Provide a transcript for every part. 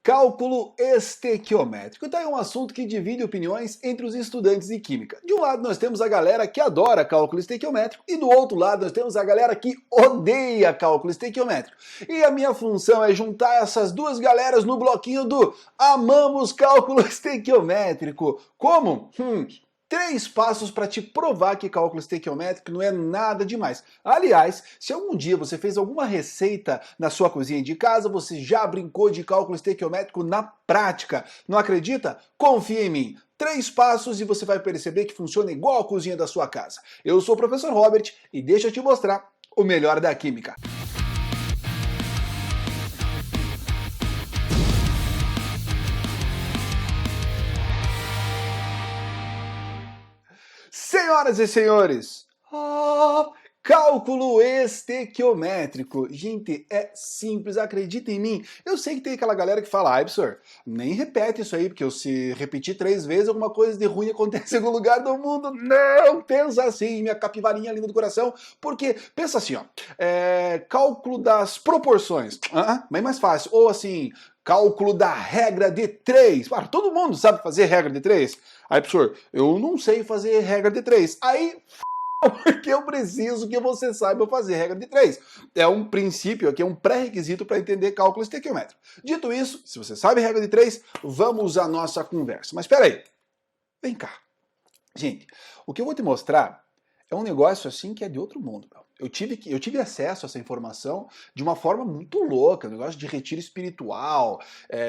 Cálculo estequiométrico. Então é um assunto que divide opiniões entre os estudantes de química. De um lado nós temos a galera que adora cálculo estequiométrico e do outro lado nós temos a galera que odeia cálculo estequiométrico. E a minha função é juntar essas duas galeras no bloquinho do amamos cálculo estequiométrico. Como? 3 passos para te provar que cálculo estequiométrico não é nada demais. Aliás, se algum dia você fez alguma receita na sua cozinha de casa, você já brincou de cálculo estequiométrico na prática. Não acredita? Confia em mim. 3 passos e você vai perceber que funciona igual a cozinha da sua casa. Eu sou o professor Robert e deixa eu te mostrar o melhor da química. Senhoras e senhores, cálculo estequiométrico. Gente, é simples, acredita em mim. Eu sei que tem aquela galera que fala, professor, nem repete isso aí, porque se repetir 3 vezes, alguma coisa de ruim acontece em algum lugar do mundo. Não, pensa assim, minha capivarinha linda do coração, porque pensa assim, cálculo das proporções, bem mais fácil, ou assim, cálculo da regra de 3. Claro, todo mundo sabe fazer regra de 3. Aí, professor, eu não sei fazer regra de 3. Aí, porque eu preciso que você saiba fazer regra de 3. É um princípio aqui, é um pré-requisito para entender cálculo estequiométrico. Dito isso, se você sabe regra de 3, vamos à nossa conversa. Mas espera aí, vem cá. Gente, o que eu vou te mostrar é um negócio assim que é de outro mundo. Eu tive acesso a essa informação de uma forma muito louca, um negócio de retiro espiritual,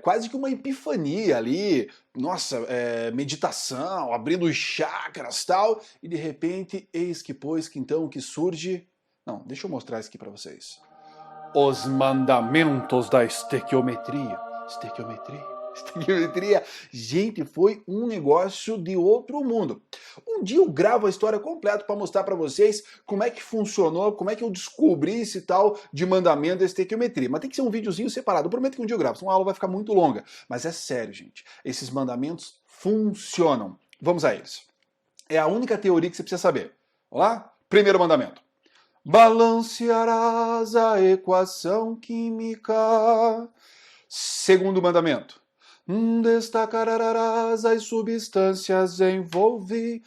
quase que uma epifania ali, nossa, meditação, abrindo os chakras e tal, e de repente, eis que pois que então que surge... Não, deixa eu mostrar isso aqui para vocês. Os mandamentos da estequiometria. Estequiometria. Gente, foi um negócio de outro mundo. Um dia eu gravo a história completa para mostrar para vocês como é que funcionou, como é que eu descobri esse tal de mandamento da estequiometria. Mas tem que ser um videozinho separado. Eu prometo que um dia eu gravo, senão a aula vai ficar muito longa. Mas é sério, gente. Esses mandamentos funcionam. Vamos a eles. É a única teoria que você precisa saber. Vamos lá? Primeiro mandamento. Balancearás a equação química. Segundo mandamento. Destacarás as substâncias envolvidas.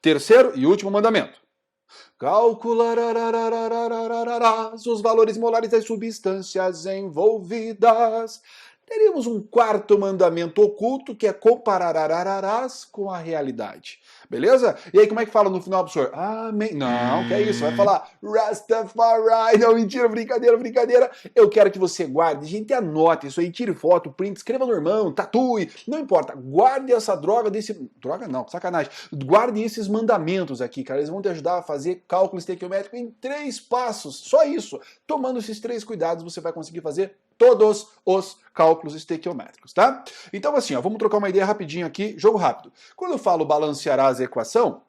Terceiro e último mandamento. Calcularás os valores molares das substâncias envolvidas. Teríamos um quarto mandamento oculto que é compararás com a realidade. Beleza? E aí como é que fala no final, professor? Amém. Não, que é isso? Vai falar Rastafari. Não, mentira, brincadeira. Eu quero que você guarde. Gente, anote isso aí, tire foto, print, escreva no irmão, tatue. Não importa. Guarde essa droga desse... Droga não, sacanagem. Guarde esses mandamentos aqui, cara. Eles vão te ajudar a fazer cálculo estequiométrico em 3 passos. Só isso. Tomando esses 3 cuidados, você vai conseguir fazer todos os cálculos estequiométricos, tá? Então assim, vamos trocar uma ideia rapidinho aqui, jogo rápido. Quando eu falo balancearás a equação,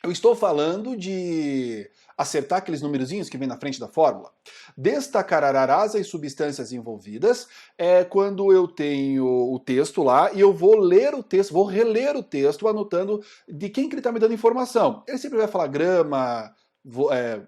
eu estou falando de acertar aqueles numerozinhos que vem na frente da fórmula. Destacararás as substâncias envolvidas é quando eu tenho o texto lá e eu vou ler o texto, vou reler o texto anotando de quem que ele está me dando informação. Ele sempre vai falar grama,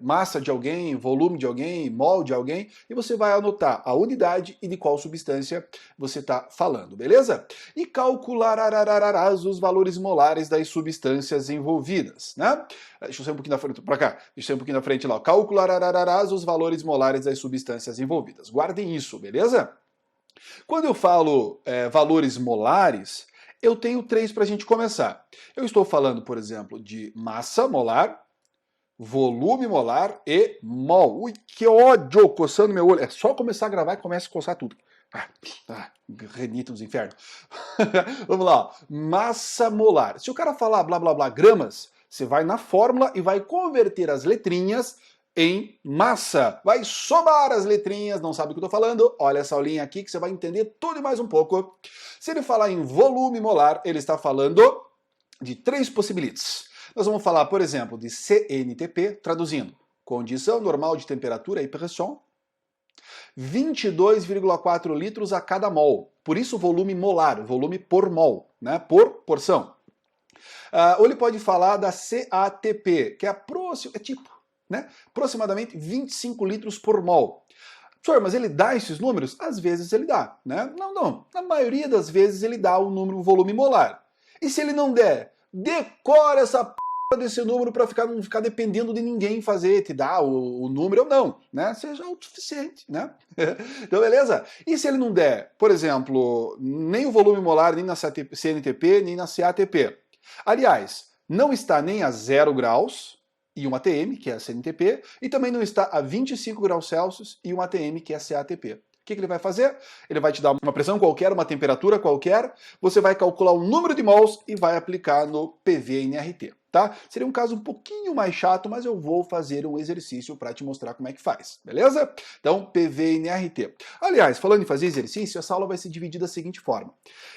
massa de alguém, volume de alguém, mol de alguém, e você vai anotar a unidade e de qual substância você está falando, beleza? E calcularás os valores molares das substâncias envolvidas, né? Deixa eu sair um pouquinho da frente, pra cá, deixa eu sair um pouquinho da frente lá. Calcularás os valores molares das substâncias envolvidas. Guardem isso, beleza? Quando eu falo valores molares, eu tenho 3 para a gente começar. Eu estou falando, por exemplo, de massa molar, volume molar e mol. Ui, que ódio, coçando meu olho. É só começar a gravar e começa a coçar tudo. Renito nos infernos. Vamos lá, ó. Massa molar. Se o cara falar blá blá blá gramas, você vai na fórmula e vai converter as letrinhas em massa. Vai somar as letrinhas, não sabe o que eu tô falando? Olha essa aulinha aqui que você vai entender tudo e mais um pouco. Se ele falar em volume molar, ele está falando de 3 possibilities. Nós vamos falar, por exemplo, de CNTP, traduzindo, condição normal de temperatura e pressão, 22,4 litros a cada mol. Por isso volume molar, volume por mol, né? Por porção. Ou ele pode falar da CATP, que é tipo, né? Aproximadamente 25 litros por mol. Senhor, mas ele dá esses números? Às vezes ele dá, né? Não. Na maioria das vezes ele dá o número, o volume molar. E se ele não der, decora essa p desse número para não ficar dependendo de ninguém fazer, te dar o número ou não, né? Seja autossuficiente, né? Então, beleza? E se ele não der, por exemplo, nem o volume molar, nem na CNTP, nem na CATP? Aliás, não está nem a 0 graus e 1 atm, que é a CNTP, e também não está a 25 graus Celsius e 1 atm, que é a CATP. O que ele vai fazer? Ele vai te dar uma pressão qualquer, uma temperatura qualquer, você vai calcular o número de mols e vai aplicar no PV-NRT. Tá? Seria um caso um pouquinho mais chato, mas eu vou fazer um exercício para te mostrar como é que faz, beleza? Então, PV-NRT. Aliás, falando em fazer exercício, essa aula vai ser dividida da seguinte forma.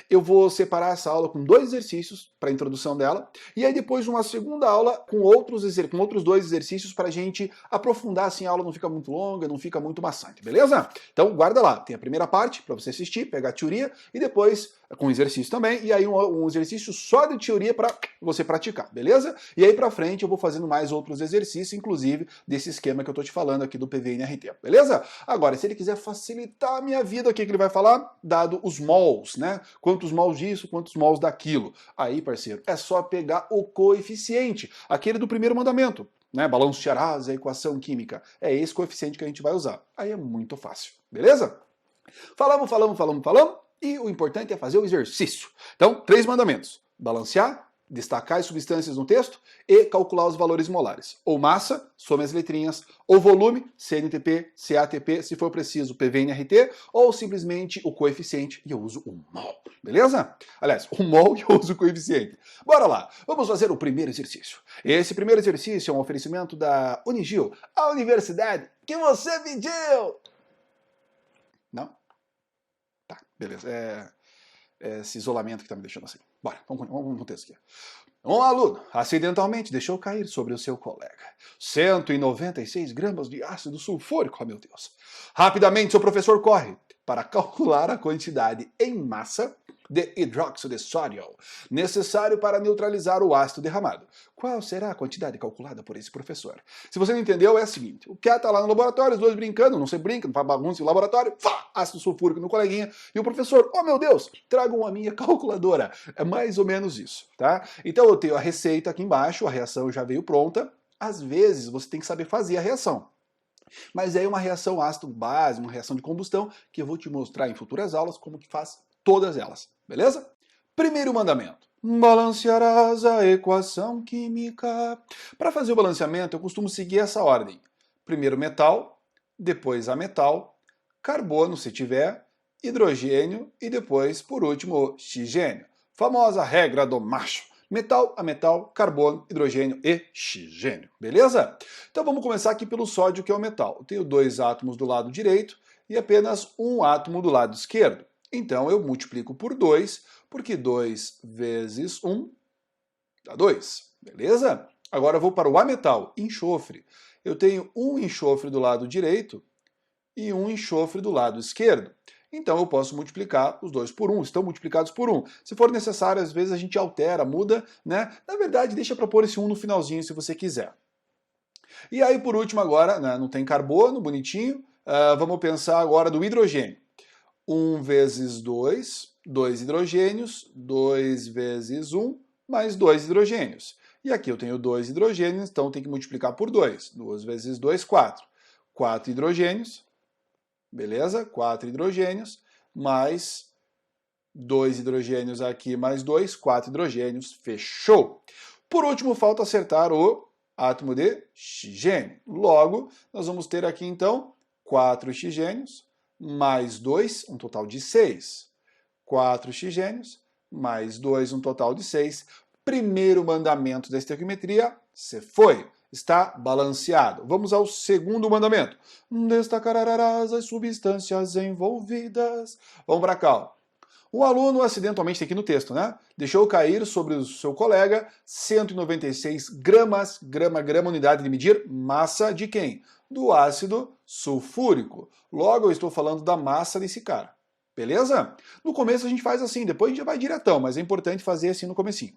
Eu vou separar essa aula com 2 exercícios para a introdução dela, e aí depois uma segunda aula com outros 2 exercícios para a gente aprofundar, assim a aula não fica muito longa, não fica muito maçante, beleza? Então, guarda lá, tem a primeira parte para você assistir, pegar a teoria, e depois com exercício também, e aí um exercício só de teoria para você praticar, beleza? E aí pra frente eu vou fazendo mais outros exercícios, inclusive desse esquema que eu tô te falando aqui do PV-NRT, beleza? Agora, se ele quiser facilitar a minha vida, o que ele vai falar? Dado os mols, né? Quantos mols disso, quantos mols daquilo. Aí, parceiro, é só pegar o coeficiente, aquele do primeiro mandamento, né? Balanço de Arrasa, equação química. É esse coeficiente que a gente vai usar. Aí é muito fácil, beleza? Falamos. E o importante é fazer o exercício. Então, 3 mandamentos. Balancear, destacar as substâncias no texto e calcular os valores molares. Ou massa, some as letrinhas, ou volume, CNTP, CATP, se for preciso, PV-NRT, ou simplesmente o coeficiente, e eu uso o mol, beleza? Aliás, o mol e eu uso o coeficiente. Bora lá, vamos fazer o primeiro exercício. Esse primeiro exercício é um oferecimento da Unigil, a universidade que você pediu! Não? Tá, beleza. Esse isolamento que tá me deixando assim. Bora, vamos no texto aqui. Um aluno acidentalmente deixou cair sobre o seu colega 196 gramas de ácido sulfúrico, oh meu Deus. Rapidamente seu professor corre para calcular a quantidade em massa de hidróxido de sódio necessário para neutralizar o ácido derramado. Qual será a quantidade calculada por esse professor? Se você não entendeu, é o seguinte, o cara tá lá no laboratório, os dois brincando, não se brinca, não faz bagunça no laboratório, ácido sulfúrico no coleguinha, e o professor, oh meu Deus, tragam a minha calculadora. É mais ou menos isso, tá? Então eu tenho a receita aqui embaixo, a reação já veio pronta, às vezes você tem que saber fazer a reação. Mas é uma reação ácido-base, uma reação de combustão, que eu vou te mostrar em futuras aulas como que faz todas elas, beleza? Primeiro mandamento. Balancearás a equação química. Para fazer o balanceamento, eu costumo seguir essa ordem. Primeiro metal, depois ametal, carbono, se tiver, hidrogênio e depois, por último, oxigênio. Famosa regra do macho. Metal a metal, carbono, hidrogênio e oxigênio, beleza? Então vamos começar aqui pelo sódio, que é o metal. Eu tenho 2 átomos do lado direito e apenas 1 átomo do lado esquerdo. Então eu multiplico por 2, porque 2 vezes 1 dá 2, beleza? Agora eu vou para o ametal, enxofre. Eu tenho 1 enxofre do lado direito e 1 enxofre do lado esquerdo. Então eu posso multiplicar os dois por 1, estão multiplicados por 1. Se for necessário, às vezes a gente altera, muda, né? Na verdade, deixa para pôr esse 1 no finalzinho, se você quiser. E aí, por último, agora, né, não tem carbono, bonitinho, vamos pensar agora do hidrogênio. 1 vezes 2, 2 hidrogênios, 2 vezes 1, mais 2 hidrogênios. E aqui eu tenho 2 hidrogênios, então tem que multiplicar por 2. 2 vezes 2, 4. 4 hidrogênios, beleza? 4 hidrogênios, mais 2 hidrogênios aqui, mais 2, 4 hidrogênios, fechou. Por último, falta acertar o átomo de oxigênio. Logo, nós vamos ter aqui, então, 4 oxigênios, mais 2, um total de 6. 4 oxigênios, mais 2, um total de 6. Primeiro mandamento da estequiometria, se foi. Está balanceado. Vamos ao segundo mandamento. Destacarás as substâncias envolvidas. Vamos para cá. Ó. O aluno acidentalmente, tem aqui no texto, né? Deixou cair sobre o seu colega 196 gramas, grama, unidade de medir, massa de quem? Do ácido sulfúrico. Logo, eu estou falando da massa desse cara. Beleza? No começo a gente faz assim, depois a gente vai diretão, mas é importante fazer assim no comecinho.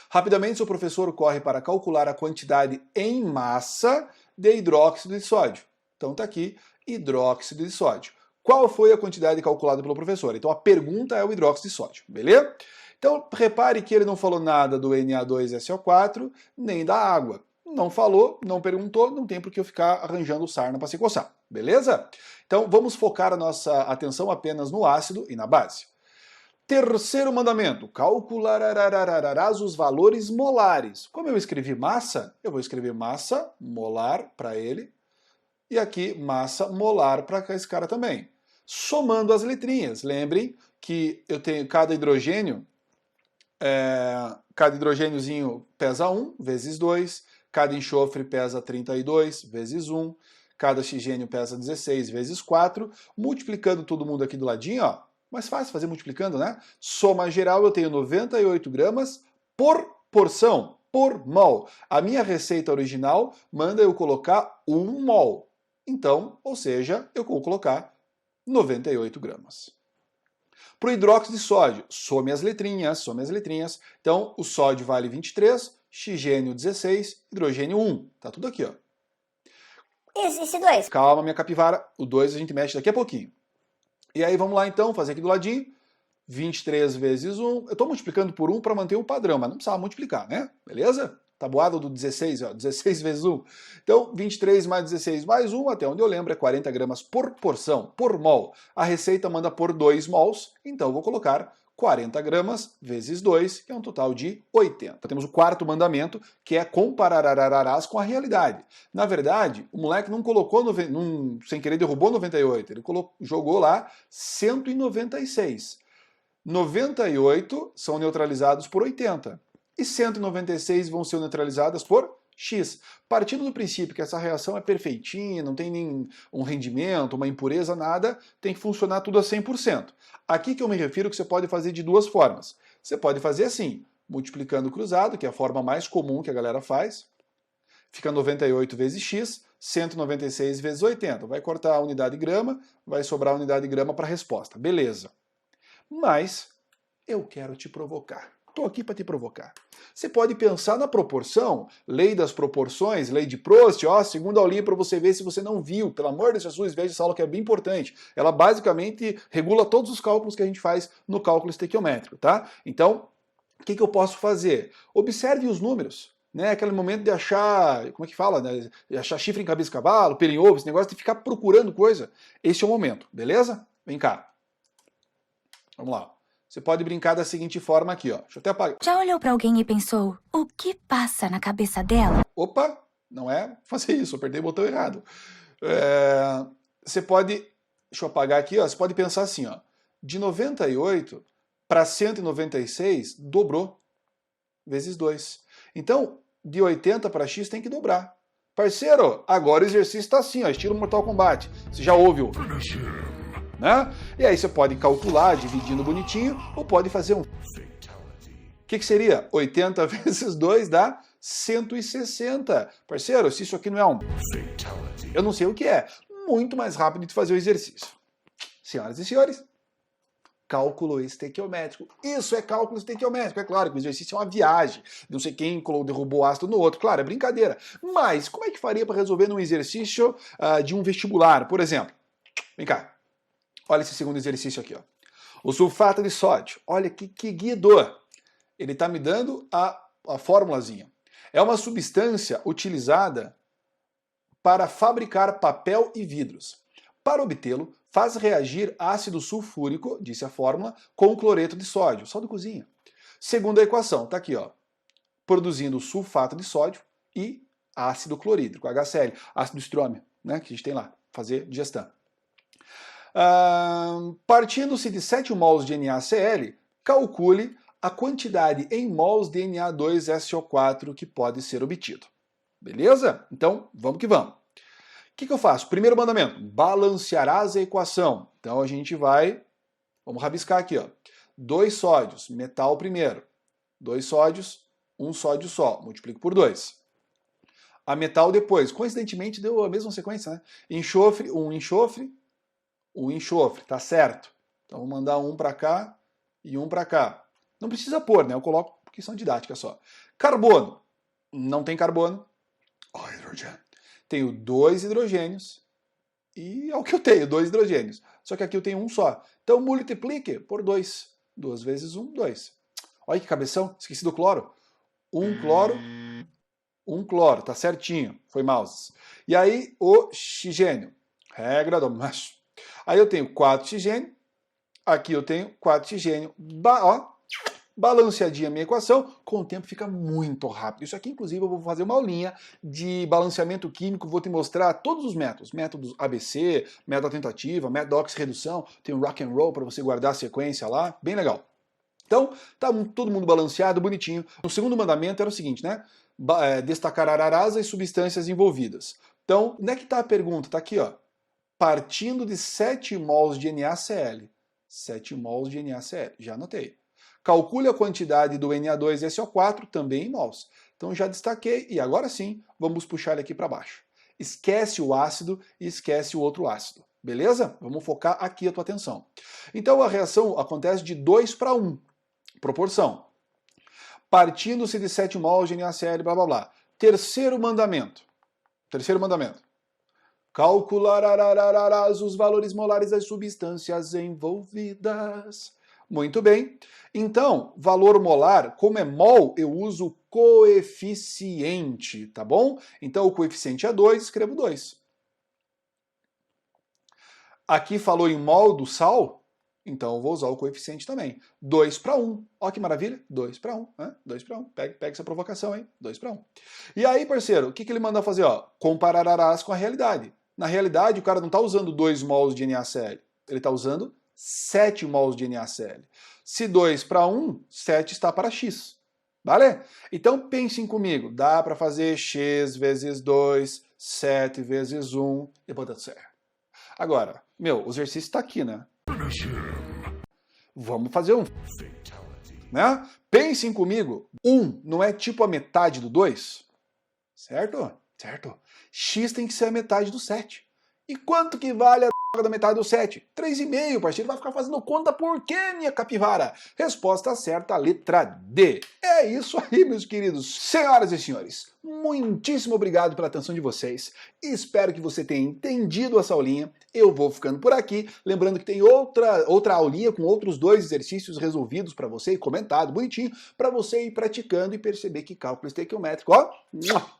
Rapidamente, seu professor corre para calcular a quantidade em massa de hidróxido de sódio. Então tá aqui, hidróxido de sódio. Qual foi a quantidade calculada pelo professor? Então a pergunta é o hidróxido de sódio, beleza? Então repare que ele não falou nada do Na2SO4 nem da água. Não falou, não perguntou, não tem por que eu ficar arranjando sarna para se coçar, beleza? Então vamos focar a nossa atenção apenas no ácido e na base. Terceiro mandamento, calcularás os valores molares. Como eu escrevi massa, eu vou escrever massa molar para ele, e aqui massa molar para esse cara também. Somando as letrinhas, lembrem que eu tenho cada hidrogêniozinho pesa 1 vezes 2, cada enxofre pesa 32 vezes 1, cada oxigênio pesa 16 vezes 4, multiplicando todo mundo aqui do ladinho, ó, mais fácil fazer multiplicando, né? Soma geral eu tenho 98 gramas por porção, por mol. A minha receita original manda eu colocar 1 mol. Então, ou seja, eu vou colocar 98 gramas. Para o hidróxido de sódio, some as letrinhas. Então, o sódio vale 23, oxigênio 16, hidrogênio 1. Tá tudo aqui, ó. Esse 2. Calma, minha capivara. O 2 a gente mexe daqui a pouquinho. E aí vamos lá então, fazer aqui do ladinho. 23 vezes 1. Eu estou multiplicando por 1 para manter o padrão, mas não precisava multiplicar, né? Beleza? Tabuada do 16, ó, 16 vezes 1. Então, 23 mais 16 mais 1, até onde eu lembro, é 40 gramas por porção, por mol. A receita manda por 2 mols, então eu vou colocar 40 gramas vezes 2, que é um total de 80. Temos o quarto mandamento, que é compararás com a realidade. Na verdade, o moleque não colocou, sem querer derrubou 98, ele jogou lá 196. 98 são neutralizados por 80. E 196 vão ser neutralizadas por X. Partindo do princípio que essa reação é perfeitinha, não tem nenhum rendimento, uma impureza, nada, tem que funcionar tudo a 100%. Aqui que eu me refiro que você pode fazer de duas formas. Você pode fazer assim, multiplicando cruzado, que é a forma mais comum que a galera faz. Fica 98 vezes X, 196 vezes 80. Vai cortar a unidade grama, vai sobrar a unidade grama para a resposta. Beleza. Mas eu quero te provocar. Estou aqui para te provocar. Você pode pensar na proporção, lei das proporções, lei de Prost, ó, segunda aulinha para você ver se você não viu. Pelo amor de Jesus, veja essa aula que é bem importante. Ela basicamente regula todos os cálculos que a gente faz no cálculo estequiométrico, tá? Então, o que eu posso fazer? Observe os números. Né, aquele momento de achar, como é que fala, né, de achar chifre em cabeça de cavalo, pelo em ovo, esse negócio de ficar procurando coisa. Esse é o momento, beleza? Vem cá. Vamos lá. Você pode brincar da seguinte forma aqui, ó. Deixa eu até apagar. Já olhou pra alguém e pensou, o que passa na cabeça dela? Opa, não é fazer isso, eu apertei o botão errado. Você pode, deixa eu apagar aqui, ó. Você pode pensar assim, ó. De 98 para 196, dobrou. Vezes 2. Então, de 80 para X tem que dobrar. Parceiro, agora o exercício está assim, ó, estilo Mortal Kombat. Você já ouviu? Né? E aí você pode calcular, dividindo bonitinho, ou pode fazer um... O que seria? 80 vezes 2 dá 160. Parceiro, se isso aqui não é um... Eu não sei o que é. Muito mais rápido de fazer o exercício. Senhoras e senhores, cálculo estequiométrico. Isso é cálculo estequiométrico. É claro que o exercício é uma viagem. Não sei quem derrubou ácido no outro. Claro, é brincadeira. Mas como é que faria para resolver num exercício de um vestibular, por exemplo? Vem cá. Olha esse segundo exercício aqui, ó. O sulfato de sódio. Olha que guido. Ele está me dando a formulazinha. É uma substância utilizada para fabricar papel e vidros. Para obtê-lo, faz reagir ácido sulfúrico, disse a fórmula, com cloreto de sódio, sal de cozinha. Segundo a equação, está aqui, ó, produzindo sulfato de sódio e ácido clorídrico, HCl, ácido estrômio, né, que a gente tem lá, fazer digestão. Partindo-se de 7 mols de NaCl, calcule a quantidade em mols de Na2SO4 que pode ser obtido. Beleza? Então, vamos que vamos. O que eu faço? Primeiro mandamento, balancearás a equação. Então a gente vai, vamos rabiscar aqui, ó. 2 sódios, metal primeiro. 2 sódios, 1 sódio só, multiplico por 2. A metal depois, coincidentemente deu a mesma sequência, né? Enxofre, 1 enxofre, 1 enxofre, tá certo. Então vou mandar 1 para cá e 1 para cá. Não precisa pôr, né? Eu coloco porque são didáticas só. Carbono, não tem carbono. Hidrogênio. Tenho 2 hidrogênios E é o que eu tenho, 2 hidrogênios. Só que aqui eu tenho um só. Então multiplique por 2. 2 vezes 1, 2. Olha que cabeção, esqueci do cloro. 1 cloro, 1 cloro, tá certinho, foi mouse. E aí o oxigênio, regra do macho. Aí eu tenho 4 oxigênio, aqui eu tenho 4 oxigênio. Balanceadinha a minha equação, com o tempo fica muito rápido. Isso aqui, inclusive, eu vou fazer uma aulinha de balanceamento químico, vou te mostrar todos os métodos. Métodos ABC, método tentativa, método oxirredução, tem um rock and roll para você guardar a sequência lá, bem legal. Então, tá todo mundo balanceado, bonitinho. O segundo mandamento era o seguinte, né? Destacar ararás e substâncias envolvidas. Então, onde é que tá a pergunta? Tá aqui, ó. Partindo de 7 mols de NaCl. 7 mols de NaCl, já anotei. Calcule a quantidade do Na2SO4, também em mols. Então já destaquei, e agora sim, vamos puxar ele aqui para baixo. Esquece o ácido e esquece o outro ácido. Beleza? Vamos focar aqui a tua atenção. Então a reação acontece de 2 para 1. Proporção. Partindo-se de 7 mols de NaCl, blá blá blá. Terceiro mandamento. Calcularás os valores molares das substâncias envolvidas. Muito bem. Então, valor molar, como é mol, eu uso coeficiente, tá bom? Então, o coeficiente é 2, escrevo 2. Aqui falou em mol do sal, então eu vou usar o coeficiente também. 2 para 1. Olha que maravilha. 2 para 1. 2 para 1. Pega essa provocação, hein? 2 para 1. E aí, parceiro, o que ele manda fazer? Ó, compararás com a realidade. Na realidade, o cara não está usando 2 mols de NaCl. Ele está usando 7 mols de NaCl. Se 2 para 1, 7 está para x. Vale? Então pensem comigo. Dá para fazer x vezes 2, 7 vezes 1 e pode dar certo. Agora, o exercício está aqui, né? Vamos fazer um. Né? Pensem comigo. 1 não é tipo a metade do 2? Certo? Certo. X tem que ser a metade do 7. E quanto que vale a da metade do 7? 3,5, parceiro. Vai ficar fazendo conta por quê, minha capivara? Resposta certa, letra D. É isso aí, meus queridos. Senhoras e senhores, muitíssimo obrigado pela atenção de vocês. Espero que você tenha entendido essa aulinha. Eu vou ficando por aqui. Lembrando que tem outra aulinha com outros 2 exercícios resolvidos para você e comentado, bonitinho, para você ir praticando e perceber que cálculo estequiométrico, ó,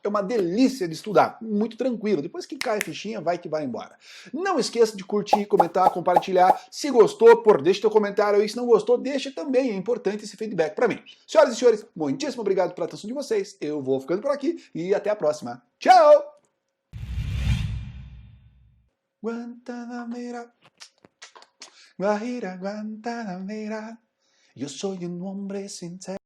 é uma delícia de estudar. Muito tranquilo. Depois que cai a fichinha, vai que vai embora. Não esqueça de curtir, comentar, compartilhar. Se gostou, deixa teu comentário aí. Se não gostou, deixa também. É importante esse feedback para mim. Senhoras e senhores, muitíssimo obrigado pela atenção de vocês. Eu vou ficando por aqui e até a próxima. Tchau! Guantanamera, Guajira, Guantanamera, yo soy un hombre sincero.